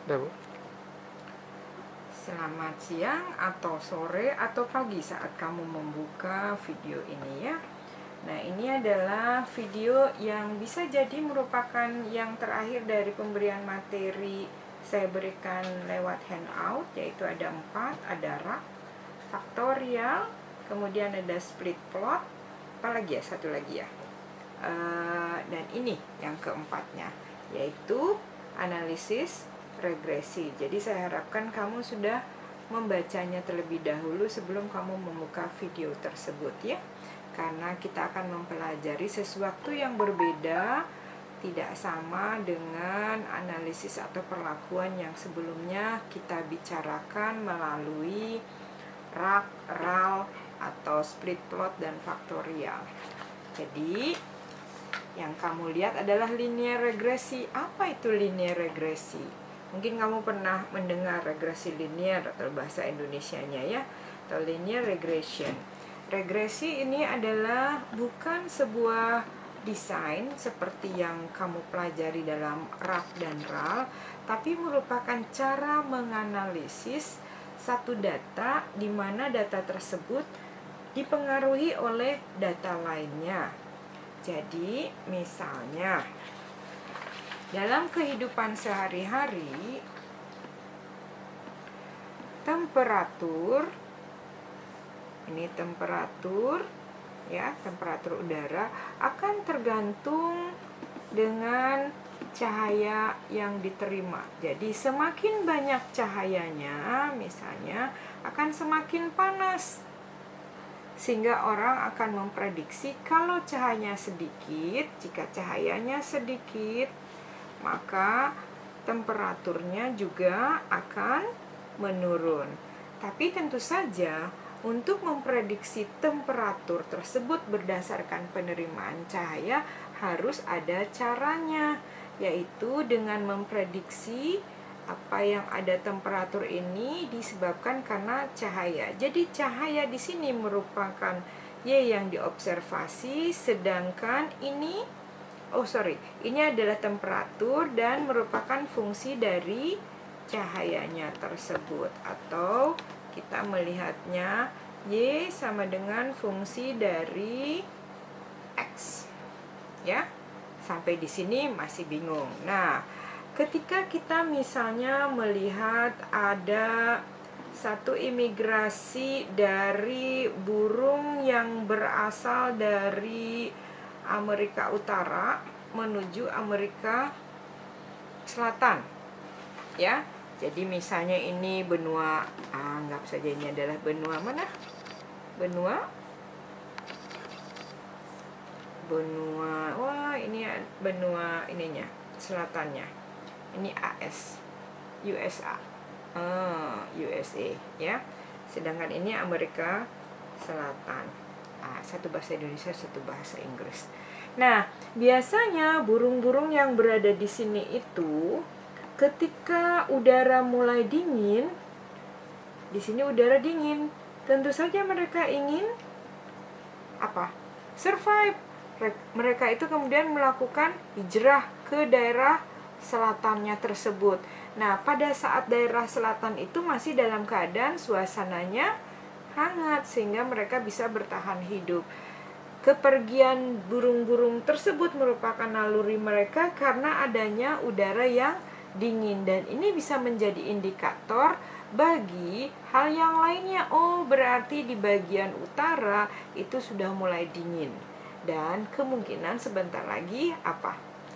Udah, Bu? Selamat siang atau sore atau pagi saat kamu membuka video ini ya. Nah, ini adalah video yang bisa jadi merupakan yang terakhir dari pemberian materi saya berikan lewat handout, yaitu ada 4, ada rak, faktorial, kemudian ada split plot, apalagi ya, satu lagi ya. Dan ini yang keempatnya, yaitu analisis regresi. Jadi saya harapkan kamu sudah membacanya terlebih dahulu sebelum kamu membuka video tersebut ya. Karena kita akan mempelajari sesuatu yang berbeda, tidak sama dengan analisis atau perlakuan yang sebelumnya kita bicarakan melalui rak, ral, atau split plot dan faktorial. Jadi yang kamu lihat adalah linear regresi. Apa itu linear regresi? Mungkin kamu pernah mendengar regresi linear atau bahasa Indonesianya ya, atau linear regression. Regresi ini adalah bukan sebuah desain seperti yang kamu pelajari dalam rak dan ral, tapi merupakan cara menganalisis satu data di mana data tersebut dipengaruhi oleh data lainnya. Jadi, misalnya dalam kehidupan sehari-hari, temperatur ya, temperatur udara akan tergantung dengan cahaya yang diterima. Jadi semakin banyak cahayanya, misalnya, akan semakin panas. Sehingga orang akan memprediksi kalau cahayanya sedikit, jika cahayanya sedikit, maka temperaturnya juga akan menurun. Tapi tentu saja untuk memprediksi temperatur tersebut berdasarkan penerimaan cahaya harus ada caranya, yaitu dengan memprediksi apa yang ada temperatur ini disebabkan karena cahaya. Jadi cahaya di sini merupakan Y yang diobservasi, sedangkan ini ini adalah temperatur dan merupakan fungsi dari cahayanya tersebut, atau kita melihatnya Y sama dengan fungsi dari X. Ya. Sampai di sini masih bingung. Nah, ketika kita misalnya melihat ada satu imigrasi dari burung yang berasal dari Amerika Utara menuju Amerika Selatan, ya. Jadi misalnya ini benua, anggap saja ini adalah benua mana? Ini benua ininya, selatannya. Ini USA, USA ya. Sedangkan ini Amerika Selatan. Satu bahasa Indonesia, satu bahasa Inggris. Nah, biasanya burung-burung yang berada di sini itu ketika udara mulai dingin, di sini udara dingin, tentu saja mereka ingin apa? Survive. Mereka itu kemudian melakukan hijrah ke daerah selatannya tersebut. Nah, pada saat daerah selatan itu masih dalam keadaan suasananya hangat sehingga mereka bisa bertahan hidup. Kepergian burung-burung tersebut merupakan naluri mereka karena adanya udara yang dingin, dan ini bisa menjadi indikator bagi hal yang lainnya. Berarti di bagian utara itu sudah mulai dingin, dan kemungkinan sebentar lagi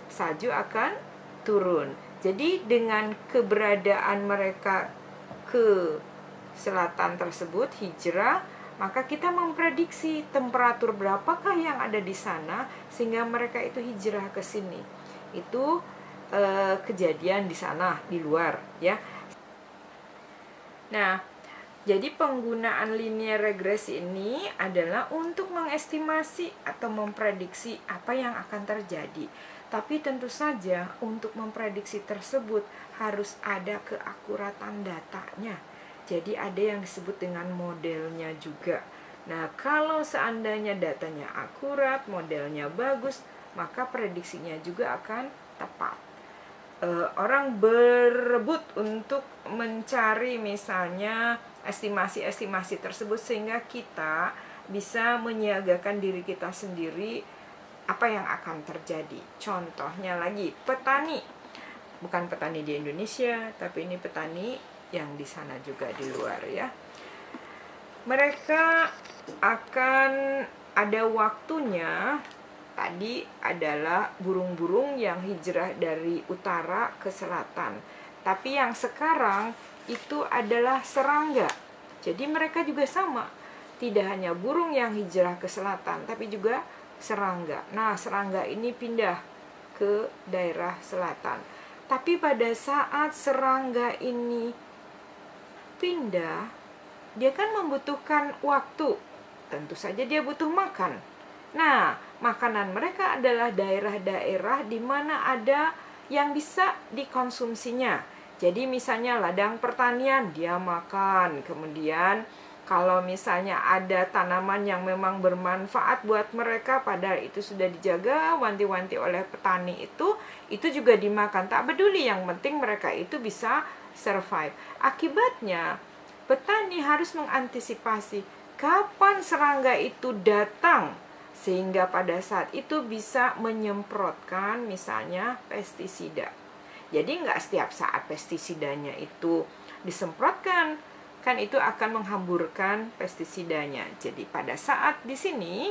salju akan turun. Jadi dengan keberadaan mereka ke selatan tersebut, hijrah, maka kita memprediksi temperatur berapakah yang ada di sana sehingga mereka itu hijrah ke sini. Itu kejadian di sana, di luar ya. Nah, jadi penggunaan linear regresi ini adalah untuk mengestimasi atau memprediksi apa yang akan terjadi. Tapi tentu saja untuk memprediksi tersebut harus ada keakuratan datanya. Jadi ada yang disebut dengan modelnya juga. Nah, kalau seandainya datanya akurat, modelnya bagus, maka prediksinya juga akan tepat. orang berebut untuk mencari misalnya estimasi-estimasi tersebut, sehingga kita bisa menyiagakan diri kita sendiri apa yang akan terjadi. Contohnya lagi, petani, bukan petani di Indonesia, tapi ini petani yang di sana juga di luar ya. Mereka akan ada waktunya. Tadi adalah burung-burung yang hijrah dari utara ke selatan. Tapi yang sekarang itu adalah serangga. Jadi mereka juga sama. Tidak hanya burung yang hijrah ke selatan, tapi juga serangga. Nah, serangga ini pindah ke daerah selatan. Tapi pada saat serangga ini pindah, dia kan membutuhkan waktu. Tentu saja dia butuh makan. Nah, makanan mereka adalah daerah-daerah di mana ada yang bisa dikonsumsinya. Jadi misalnya ladang pertanian dia makan. Kemudian kalau misalnya ada tanaman yang memang bermanfaat buat mereka, padahal itu sudah dijaga wanti-wanti oleh petani, itu juga dimakan. Tak peduli, yang penting mereka itu bisa survive. Akibatnya petani harus mengantisipasi kapan serangga itu datang, sehingga pada saat itu bisa menyemprotkan misalnya pestisida. Jadi nggak setiap saat pestisidanya itu disemprotkan, kan itu akan menghamburkan pestisidanya. Jadi pada saat di sini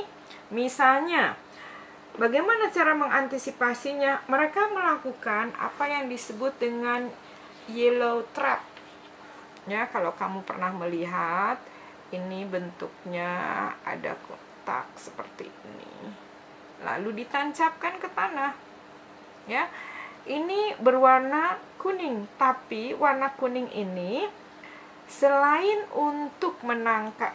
misalnya bagaimana cara mengantisipasinya? Mereka melakukan apa yang disebut dengan yellow trap. Ya, kalau kamu pernah melihat, ini bentuknya ada kotak seperti ini, lalu ditancapkan ke tanah. Ya, ini berwarna kuning, tapi warna kuning ini selain untuk menarik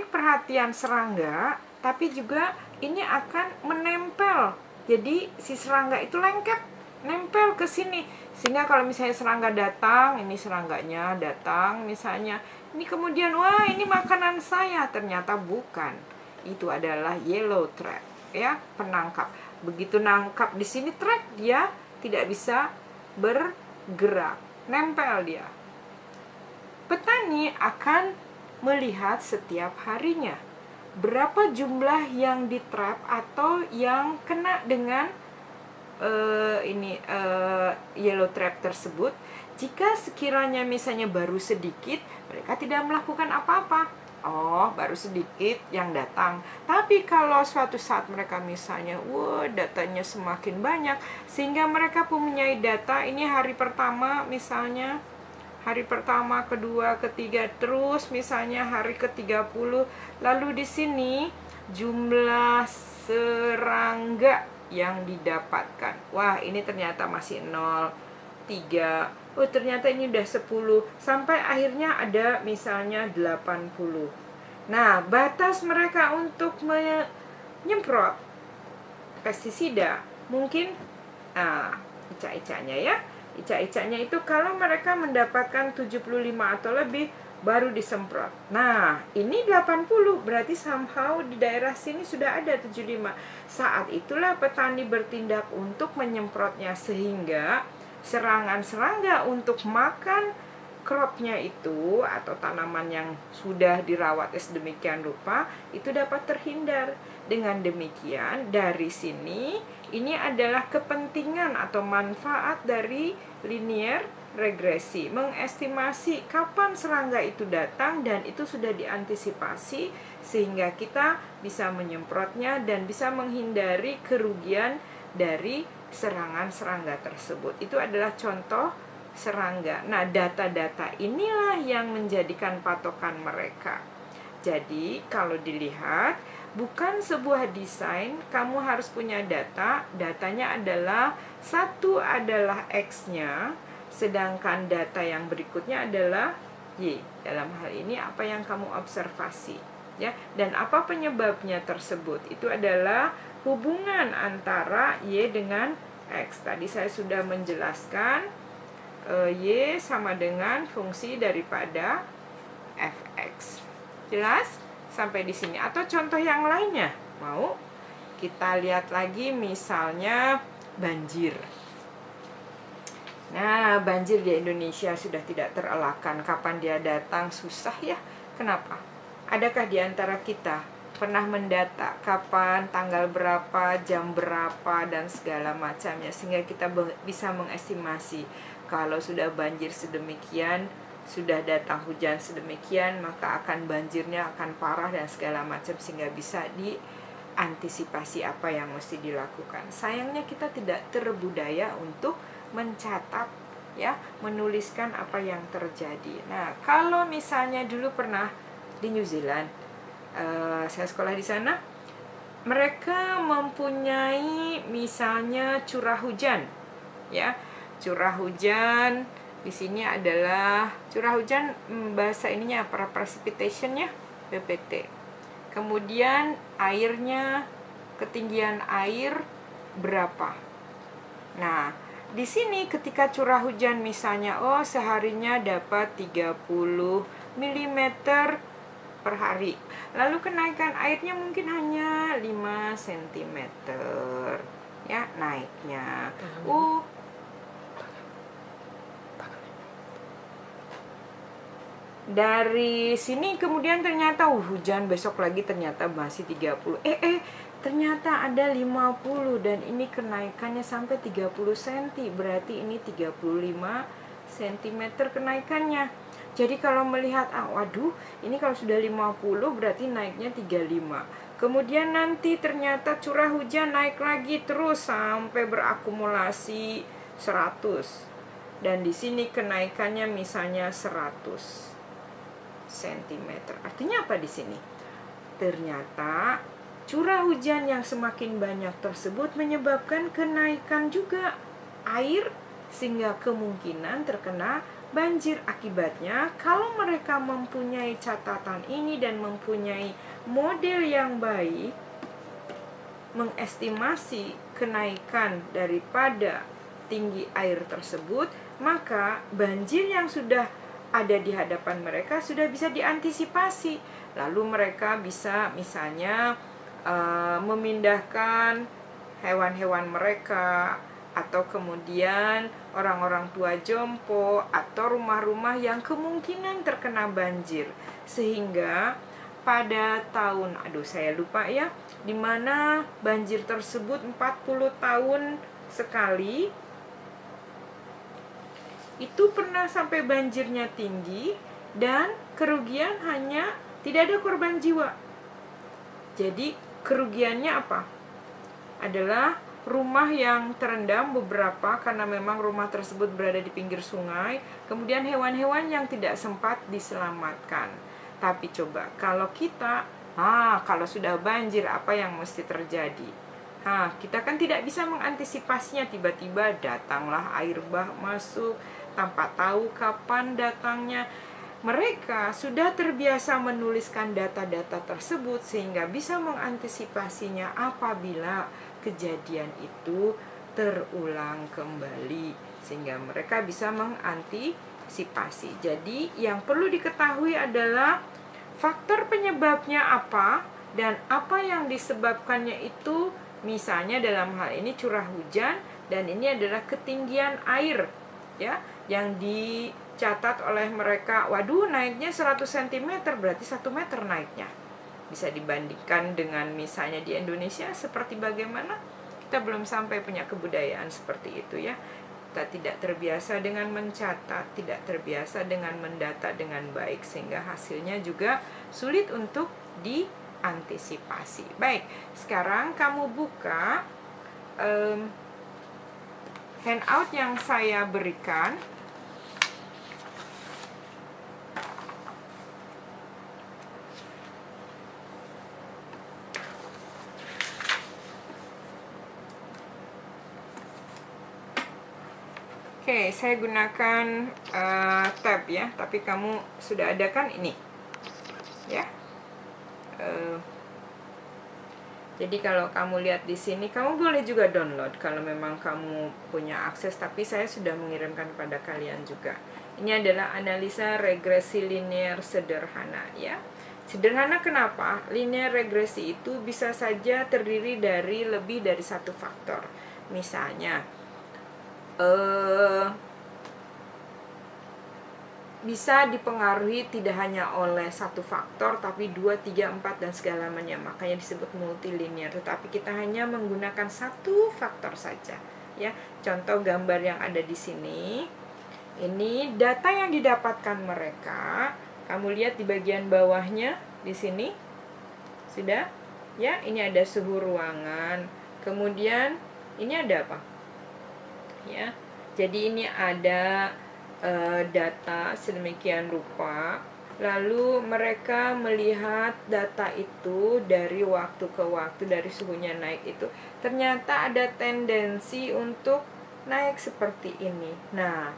perhatian serangga, tapi juga ini akan menempel. Jadi si serangga itu nempel ke sini, sehingga kalau misalnya serangga datang, ini serangganya datang misalnya, ini kemudian wah ini makanan saya, ternyata bukan, itu adalah yellow trap ya, penangkap. Begitu nangkap di sini trap, dia tidak bisa bergerak, nempel dia. Petani akan melihat setiap harinya berapa jumlah yang di-trap atau yang kena dengan yellow trap tersebut. Jika sekiranya misalnya baru sedikit, mereka tidak melakukan apa-apa. Oh, baru sedikit yang datang. Tapi kalau suatu saat mereka misalnya, datanya semakin banyak, sehingga mereka mempunyai data, ini hari pertama misalnya, hari pertama, kedua, ketiga, terus misalnya hari ke-30. Lalu di sini jumlah serangga yang didapatkan. Wah, ini ternyata masih 0, 3. Oh, ternyata ini udah 10. Sampai akhirnya ada misalnya 80. Nah, batas mereka untuk menyemprot pestisida mungkin ica-icanya ya. Ica-icanya itu kalau mereka mendapatkan 75 atau lebih baru disemprot. Nah, ini 80, berarti somehow di daerah sini sudah ada 75. Saat itulah petani bertindak untuk menyemprotnya, sehingga serangan serangga untuk makan cropnya itu atau tanaman yang sudah dirawat sedemikian rupa itu dapat terhindar. Dengan demikian, dari sini ini adalah kepentingan atau manfaat dari linear regresi, mengestimasi kapan serangga itu datang dan itu sudah diantisipasi sehingga kita bisa menyemprotnya dan bisa menghindari kerugian dari serangan serangga tersebut. Itu adalah contoh serangga. Nah, data-data inilah yang menjadikan patokan mereka. Jadi, kalau dilihat, bukan sebuah desain, kamu harus punya data. Datanya adalah, satu adalah X-nya, sedangkan data yang berikutnya adalah Y. Dalam hal ini apa yang kamu observasi, ya. Dan apa penyebabnya tersebut? Itu adalah hubungan antara Y dengan X. Tadi saya sudah menjelaskan Y sama dengan fungsi daripada fx. Jelas? Sampai di sini. Atau contoh yang lainnya? Mau? Kita lihat lagi misalnya banjir. Karena banjir di Indonesia sudah tidak terelakkan. Kapan dia datang susah ya. Kenapa? Adakah di antara kita pernah mendata kapan, tanggal berapa, jam berapa, dan segala macamnya, sehingga kita bisa mengestimasi kalau sudah banjir sedemikian, sudah datang hujan sedemikian, maka akan banjirnya akan parah dan segala macam, sehingga bisa diantisipasi apa yang mesti dilakukan. Sayangnya kita tidak terbudaya untuk mencatat, ya, menuliskan apa yang terjadi. Nah, kalau misalnya dulu pernah di New Zealand, saya sekolah di sana, mereka mempunyai misalnya curah hujan, ya, curah hujan di sini adalah curah hujan, bahasa ininya apa, precipitation ya, PPT. Kemudian airnya, ketinggian air berapa. Nah, di sini ketika curah hujan misalnya, seharinya dapat 30 mm per hari. Lalu kenaikan airnya mungkin hanya 5 cm. Ya, naiknya. Dari sini kemudian ternyata hujan besok lagi ternyata masih 30. Ternyata ada 50 dan ini kenaikannya sampai 30 cm. Berarti ini 35 cm kenaikannya. Jadi kalau melihat, waduh, ini kalau sudah 50 berarti naiknya 35. Kemudian nanti ternyata curah hujan naik lagi terus sampai berakumulasi 100. Dan di sini kenaikannya misalnya 100 cm. Artinya apa di sini? Ternyata curah hujan yang semakin banyak tersebut menyebabkan kenaikan juga air, sehingga kemungkinan terkena banjir. Akibatnya, kalau mereka mempunyai catatan ini dan mempunyai model yang baik mengestimasi kenaikan daripada tinggi air tersebut, maka banjir yang sudah ada di hadapan mereka sudah bisa diantisipasi. Lalu mereka bisa misalnya memindahkan hewan-hewan mereka, atau kemudian orang-orang tua jompo, atau rumah-rumah yang kemungkinan terkena banjir. Sehingga pada tahun, saya lupa ya, dimana banjir tersebut 40 tahun sekali, itu pernah sampai banjirnya tinggi dan kerugian hanya tidak ada korban jiwa. Jadi kerugiannya apa? Adalah rumah yang terendam beberapa karena memang rumah tersebut berada di pinggir sungai, kemudian hewan-hewan yang tidak sempat diselamatkan. Tapi coba kalau kita, kalau sudah banjir apa yang mesti terjadi? Kita kan tidak bisa mengantisipasinya, tiba-tiba datanglah air bah masuk tanpa tahu kapan datangnya. Mereka sudah terbiasa menuliskan data-data tersebut sehingga bisa mengantisipasinya apabila kejadian itu terulang kembali, sehingga mereka bisa mengantisipasi. Jadi yang perlu diketahui adalah faktor penyebabnya apa dan apa yang disebabkannya itu. Misalnya dalam hal ini curah hujan, dan ini adalah ketinggian air, ya, yang dicatat oleh mereka. Waduh, naiknya 100 cm, berarti 1 meter naiknya. Bisa dibandingkan dengan misalnya di Indonesia seperti bagaimana? Kita belum sampai punya kebudayaan seperti itu, ya. Kita tidak terbiasa dengan mencatat, tidak terbiasa dengan mendata dengan baik, sehingga hasilnya juga sulit untuk diantisipasi. Baik, sekarang kamu buka handout yang saya berikan. Oke, saya gunakan tab ya, tapi kamu sudah ada kan ini, ya. Jadi kalau kamu lihat di sini, kamu boleh juga download kalau memang kamu punya akses, tapi saya sudah mengirimkan kepada kalian juga. Ini adalah analisa regresi linear sederhana, ya. Sederhana kenapa? Linear regresi itu bisa saja terdiri dari lebih dari satu faktor. Misalnya bisa dipengaruhi tidak hanya oleh satu faktor, tapi 2, 3, 4, dan segala macam. Makanya disebut multilinear. Tetapi kita hanya menggunakan satu faktor saja. Ya, contoh gambar yang ada di sini. Ini data yang didapatkan mereka. Kamu lihat di bagian bawahnya di sini. Sudah? Ya, ini ada suhu ruangan. Kemudian ini ada apa? Ya. Jadi ini ada data sedemikian rupa, lalu mereka melihat data itu dari waktu ke waktu, dari suhunya naik itu ternyata ada tendensi untuk naik seperti ini. Nah,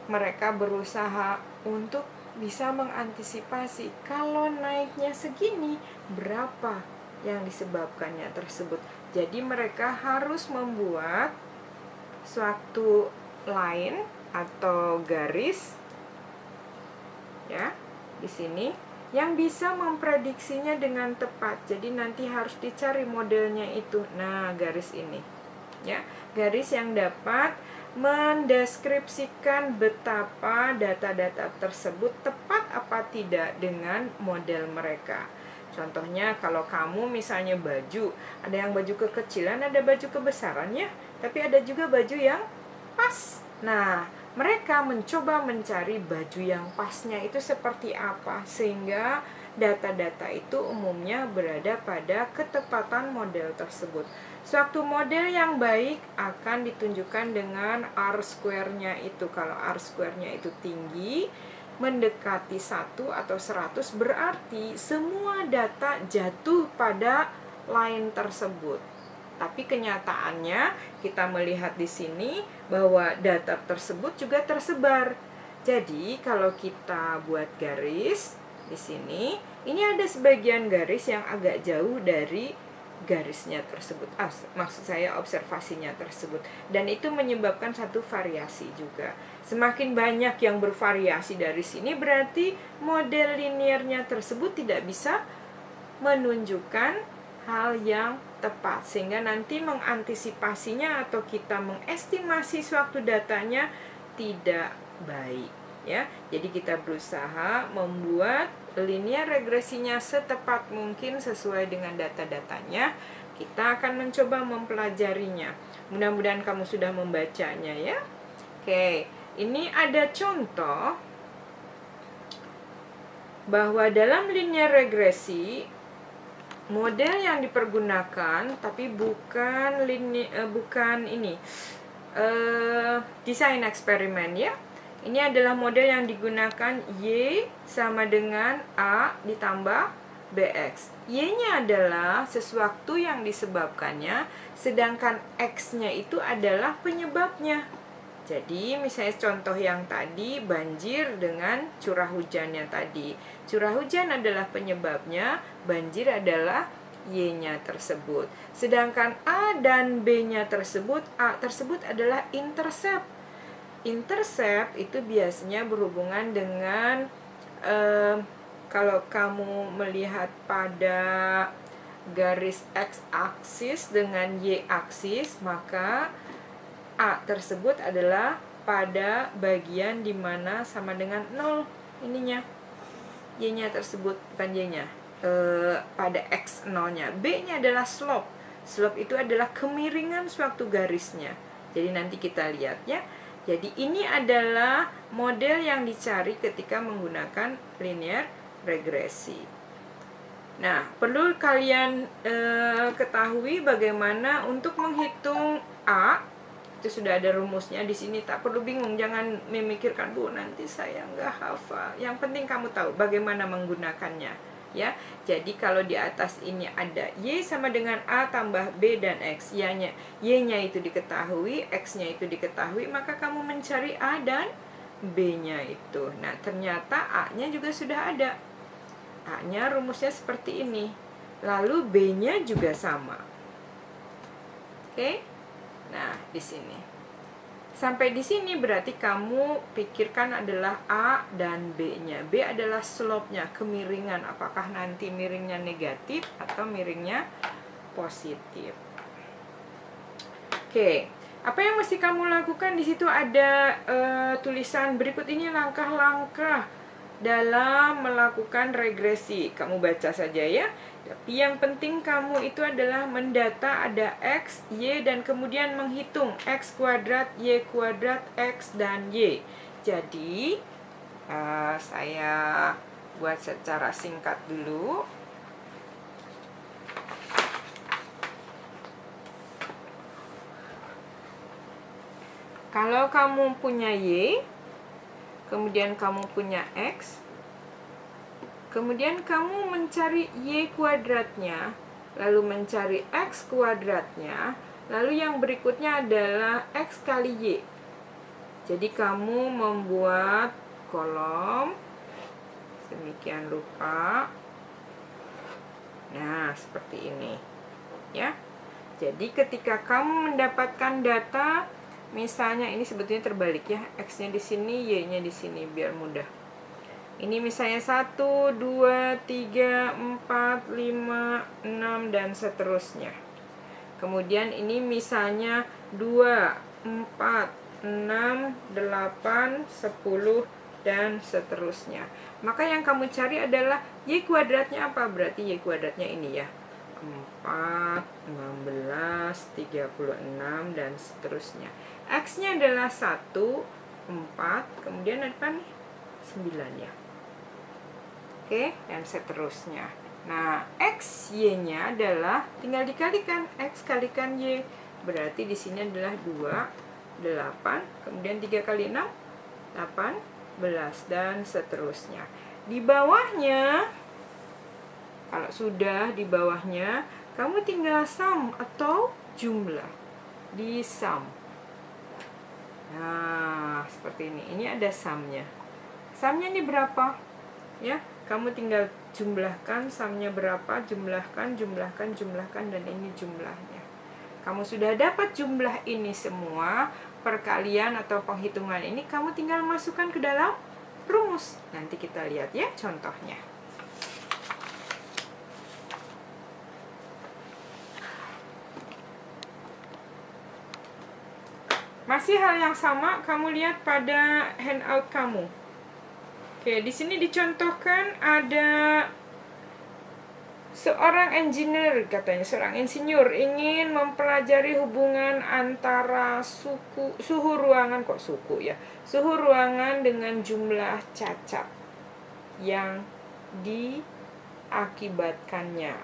mereka berusaha untuk bisa mengantisipasi kalau naiknya segini, berapa yang disebabkannya tersebut. Jadi mereka harus membuat suatu line atau garis ya di sini yang bisa memprediksinya dengan tepat. Jadi nanti harus dicari modelnya itu. Nah, garis ini ya, garis yang dapat mendeskripsikan betapa data-data tersebut tepat apa tidak dengan model mereka. Contohnya kalau kamu misalnya baju, ada yang baju kekecilan, ada baju kebesaran ya, tapi ada juga baju yang pas. Nah, mereka mencoba mencari baju yang pasnya itu seperti apa, sehingga data-data itu umumnya berada pada ketepatan model tersebut. Suatu model yang baik akan ditunjukkan dengan R-square-nya itu. Kalau R-square-nya itu tinggi, mendekati 1 atau 100, berarti semua data jatuh pada line tersebut. Tapi kenyataannya kita melihat di sini bahwa data tersebut juga tersebar. Jadi kalau kita buat garis di sini, ini ada sebagian garis yang agak jauh dari garisnya tersebut. Maksud saya observasinya tersebut. Dan itu menyebabkan satu variasi juga. Semakin banyak yang bervariasi dari sini, berarti model linearnya tersebut tidak bisa menunjukkan hal yang tepat, sehingga nanti mengantisipasinya atau kita mengestimasi suatu datanya tidak baik ya. Jadi kita berusaha membuat linear regresinya setepat mungkin sesuai dengan data-datanya. Kita akan mencoba mempelajarinya. Mudah-mudahan kamu sudah membacanya ya. Oke, ini ada contoh bahwa dalam linear regresi model yang dipergunakan tapi bukan desain eksperimen ya. Ini adalah model yang digunakan Y sama dengan A ditambah BX. Y-nya adalah sesuatu yang disebabkannya, sedangkan X-nya itu adalah penyebabnya. Jadi misalnya contoh yang tadi, banjir dengan curah hujannya tadi. Curah hujan adalah penyebabnya, banjir adalah Y-nya tersebut. Sedangkan A dan B-nya tersebut, A tersebut adalah intercept. Intercept itu biasanya berhubungan dengan kalau kamu melihat pada garis X-aksis dengan Y-aksis, maka A tersebut adalah pada bagian dimana sama dengan 0 ininya. Y-nya tersebut, bukan Y-nya, pada X0-nya. B-nya adalah slope. Slope itu adalah kemiringan suatu garisnya. Jadi nanti kita lihat ya. Jadi ini adalah model yang dicari ketika menggunakan linear regresi. Nah, perlu kalian ketahui bagaimana untuk menghitung A. Itu sudah ada rumusnya di sini, tak perlu bingung, jangan memikirkan, Bu, nanti saya nggak hafal. Yang penting kamu tahu bagaimana menggunakannya. Ya, jadi kalau di atas ini ada Y sama dengan A tambah B dan X, Y-nya itu diketahui, X-nya itu diketahui, maka kamu mencari A dan B-nya itu. Nah, ternyata A-nya juga sudah ada. A-nya rumusnya seperti ini. Lalu B-nya juga sama. Oke? Nah, di sini. Sampai di sini berarti kamu pikirkan adalah A dan B-nya. B adalah slope-nya, kemiringan. Apakah nanti miringnya negatif atau miringnya positif. Oke, Apa yang mesti kamu lakukan? Di situ ada tulisan berikut ini langkah-langkah dalam melakukan regresi. Kamu baca saja ya. Tapi yang penting kamu itu adalah mendata ada X, Y, dan kemudian menghitung X kuadrat, Y kuadrat, X, dan Y. Jadi, saya buat secara singkat dulu. Kalau kamu punya Y, kemudian kamu punya X, kemudian kamu mencari Y kuadratnya, lalu mencari X kuadratnya, lalu yang berikutnya adalah X kali Y. Jadi kamu membuat kolom, sedemikian rupa. Nah, seperti ini. Ya. Jadi ketika kamu mendapatkan data, misalnya ini sebetulnya terbalik ya, X-nya di sini, Y-nya di sini, biar mudah. Ini misalnya 1, 2, 3, 4, 5, 6, dan seterusnya. Kemudian ini misalnya 2, 4, 6, 8, 10, dan seterusnya. Maka yang kamu cari adalah Y kuadratnya apa? Berarti Y kuadratnya ini ya. 4, 16, 36, dan seterusnya. X-nya adalah 1, 4, kemudian apa nih? 9 ya. Oke, dan seterusnya. Nah, X, Y-nya adalah tinggal dikalikan. X kalikan Y. Berarti di sini adalah 2, 8, kemudian 3 kali 6, 18, dan seterusnya. Di bawahnya, kalau sudah di bawahnya, kamu tinggal sum atau jumlah. Di sum. Nah, seperti ini. Ini ada sumnya. Sumnya ini berapa? Ya, kamu tinggal jumlahkan sumnya berapa, jumlahkan, dan ini jumlahnya. Kamu sudah dapat jumlah ini semua, perkalian atau penghitungan ini, kamu tinggal masukkan ke dalam rumus. Nanti kita lihat ya contohnya. Masih hal yang sama, kamu lihat pada handout kamu. Oke, di sini dicontohkan ada seorang engineer, katanya seorang insinyur ingin mempelajari hubungan antara suhu ruangan, kok suhu ya, suhu ruangan dengan jumlah cacat yang diakibatkannya,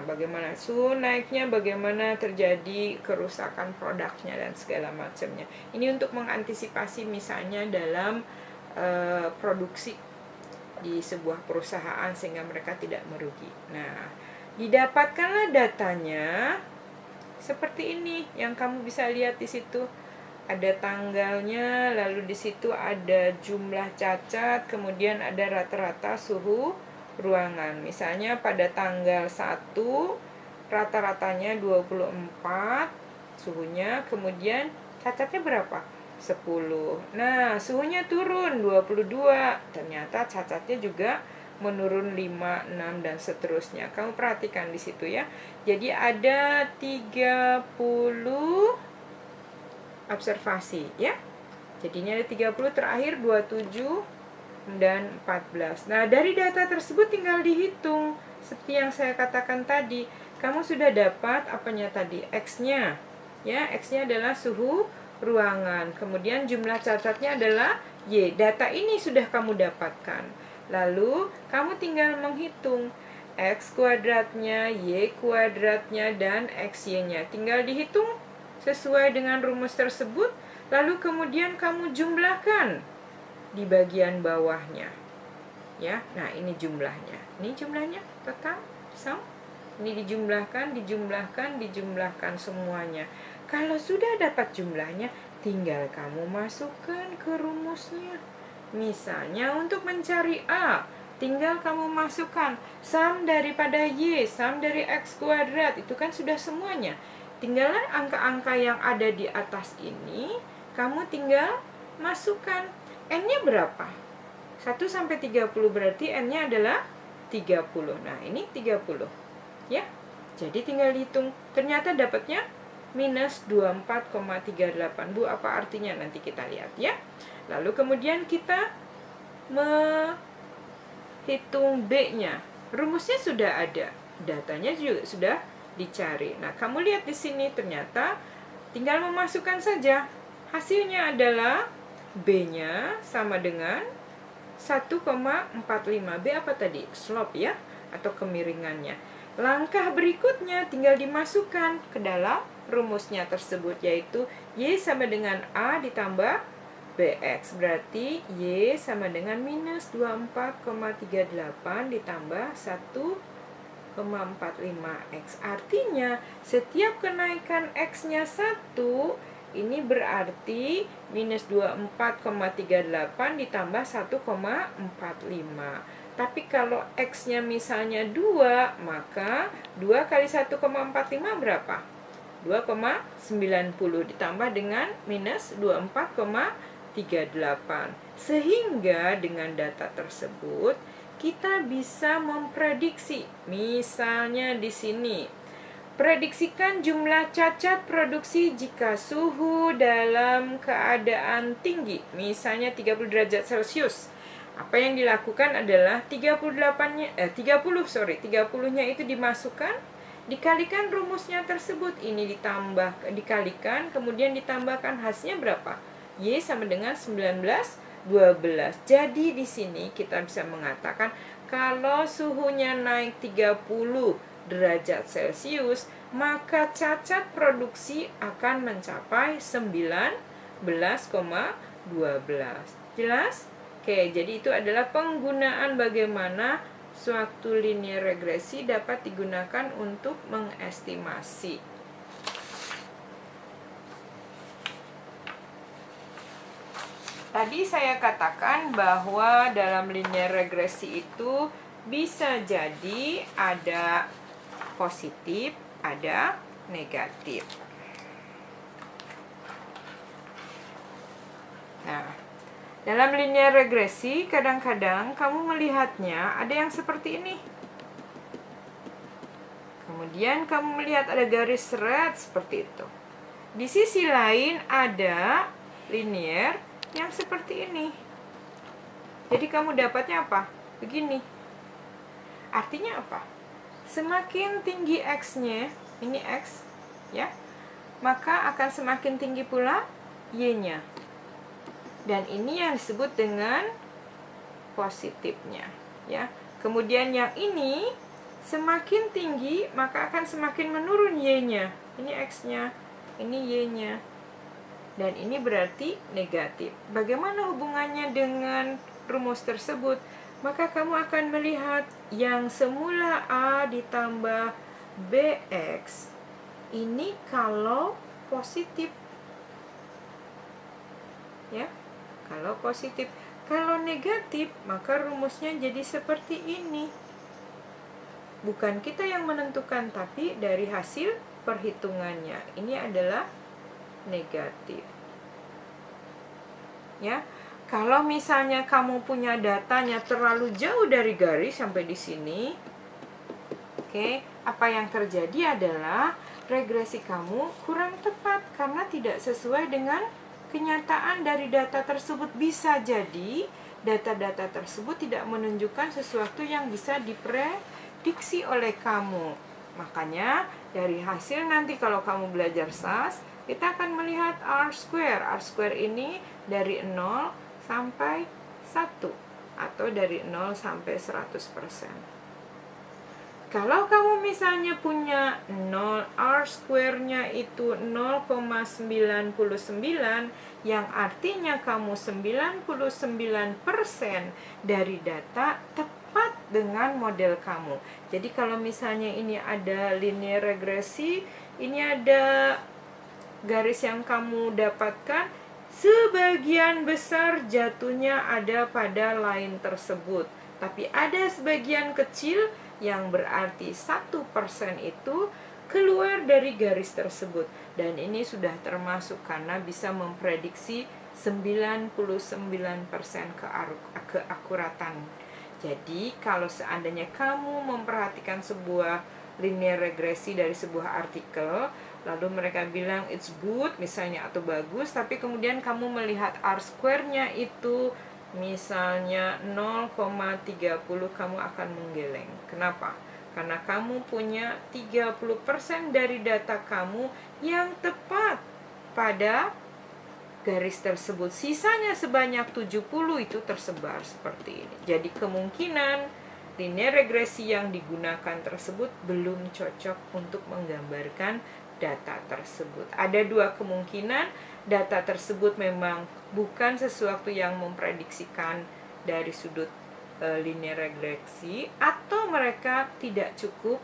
bagaimana suhu naiknya, bagaimana terjadi kerusakan produknya dan segala macamnya. Ini untuk mengantisipasi misalnya dalam produksi di sebuah perusahaan sehingga mereka tidak merugi. Nah, didapatkanlah datanya seperti ini yang kamu bisa lihat di situ. Ada tanggalnya, lalu di situ ada jumlah cacat, kemudian ada rata-rata suhu ruangan. Misalnya pada tanggal 1 rata-ratanya 24 suhunya, kemudian cacatnya berapa? 10. Nah, suhunya turun 22. Ternyata cacatnya juga menurun 5, 6, dan seterusnya. Kamu perhatikan di situ ya. Jadi ada 30 observasi ya. Jadinya ada 30, terakhir 27 dan 14. Nah, dari data tersebut tinggal dihitung. Seperti yang saya katakan tadi, kamu sudah dapat apanya tadi? X-nya. Ya, X-nya adalah suhu ruangan. Kemudian jumlah cacatnya adalah Y. Data ini sudah kamu dapatkan. Lalu kamu tinggal menghitung X kuadratnya, Y kuadratnya, dan XY-nya. Tinggal dihitung sesuai dengan rumus tersebut. Lalu kemudian kamu jumlahkan di bagian bawahnya. Ya, nah ini jumlahnya. Ini jumlahnya total sum. Ini dijumlahkan semuanya. Kalau sudah dapat jumlahnya, tinggal kamu masukkan ke rumusnya. Misalnya untuk mencari A, tinggal kamu masukkan sum daripada Y, sum dari X kuadrat, itu kan sudah semuanya. Tinggallah angka-angka yang ada di atas ini, kamu tinggal masukkan. N-nya berapa? 1 sampai 30 berarti N-nya adalah 30. Nah, ini 30. Ya. Jadi tinggal dihitung. Ternyata dapatnya minus 24,38. Bu, apa artinya? Nanti kita lihat ya. Lalu kemudian kita menghitung B-nya. Rumusnya sudah ada, datanya juga sudah dicari. Nah, kamu lihat di sini ternyata tinggal memasukkan saja. Hasilnya adalah B-nya sama dengan 1,45. B apa tadi? Slope ya, atau kemiringannya. Langkah berikutnya tinggal dimasukkan ke dalam rumusnya tersebut, yaitu Y sama dengan A ditambah BX. Berarti Y sama dengan minus 24,38 ditambah 1,45X. Artinya setiap kenaikan X-nya 1, ini berarti minus 24,38 ditambah 1,45. Tapi kalau X-nya misalnya 2, maka 2 kali 1,45 berapa? 2,90 ditambah dengan minus 24,38. Sehingga dengan data tersebut kita bisa memprediksi. Misalnya di sini, prediksikan jumlah cacat produksi jika suhu dalam keadaan tinggi, misalnya 30 derajat Celcius. Apa yang dilakukan adalah 30-nya itu dimasukkan, dikalikan rumusnya tersebut, ini dikalikan, kemudian ditambahkan hasilnya berapa? Y sama dengan 19,12. Jadi di sini kita bisa mengatakan kalau suhunya naik 30 derajat Celcius, maka cacat produksi akan mencapai 19,12. Jelas? Oke, jadi itu adalah penggunaan bagaimana suatu linear regresi dapat digunakan untuk mengestimasi. Tadi saya katakan bahwa dalam linear regresi itu bisa jadi ada positif, ada negatif. Nah, dalam linear regresi kadang-kadang kamu melihatnya ada yang seperti ini. Kemudian kamu melihat ada garis red seperti itu. Di sisi lain ada linear yang seperti ini. Jadi kamu dapatnya apa? Begini. Artinya apa? Semakin tinggi X-nya, ini X, ya, maka akan semakin tinggi pula Y-nya. Dan ini yang disebut dengan positifnya, ya. Kemudian yang ini semakin tinggi maka akan semakin menurun Y-nya. Ini X-nya, ini Y-nya. Dan ini berarti negatif. Bagaimana hubungannya dengan rumus tersebut? Maka kamu akan melihat yang semula A ditambah BX ini kalau positif, ya. Kalau positif, kalau negatif, maka rumusnya jadi seperti ini. Bukan kita yang menentukan, tapi dari hasil perhitungannya. Ini adalah negatif. Ya, kalau misalnya kamu punya datanya terlalu jauh dari garis sampai di sini, oke, apa yang terjadi adalah regresi kamu kurang tepat karena tidak sesuai dengan kenyataan dari data tersebut. Bisa jadi data-data tersebut tidak menunjukkan sesuatu yang bisa diprediksi oleh kamu. Makanya dari hasil nanti kalau kamu belajar SAS, kita akan melihat R-square. R-square ini dari 0 sampai 1 atau dari 0 sampai 100%. Kalau kamu misalnya punya 0, R-square-nya itu 0,99, yang artinya kamu 99% dari data tepat dengan model kamu. Jadi kalau misalnya ini ada linear regresi, ini ada garis yang kamu dapatkan, sebagian besar jatuhnya ada pada line tersebut. Tapi ada sebagian kecil yang berarti 1% itu keluar dari garis tersebut. Dan ini sudah termasuk karena bisa memprediksi 99% keakuratan. Jadi kalau seandainya kamu memperhatikan sebuah linear regresi dari sebuah artikel, lalu mereka bilang it's good misalnya atau bagus, tapi kemudian kamu melihat R-square-nya itu misalnya 0,30, kamu akan menggeleng. Kenapa? Karena kamu punya 30% dari data kamu yang tepat pada garis tersebut. Sisanya sebanyak 70 itu tersebar seperti ini. Jadi kemungkinan linear regresi yang digunakan tersebut belum cocok untuk menggambarkan data tersebut. Ada dua kemungkinan, data tersebut memang bukan sesuatu yang memprediksikan dari sudut linear regresi, atau mereka tidak cukup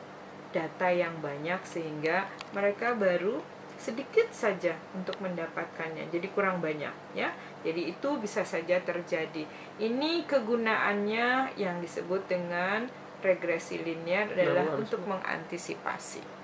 data yang banyak sehingga mereka baru sedikit saja untuk mendapatkannya, jadi kurang banyak ya. Jadi itu bisa saja terjadi. Ini kegunaannya yang disebut dengan regresi linear adalah untuk mengantisipasi.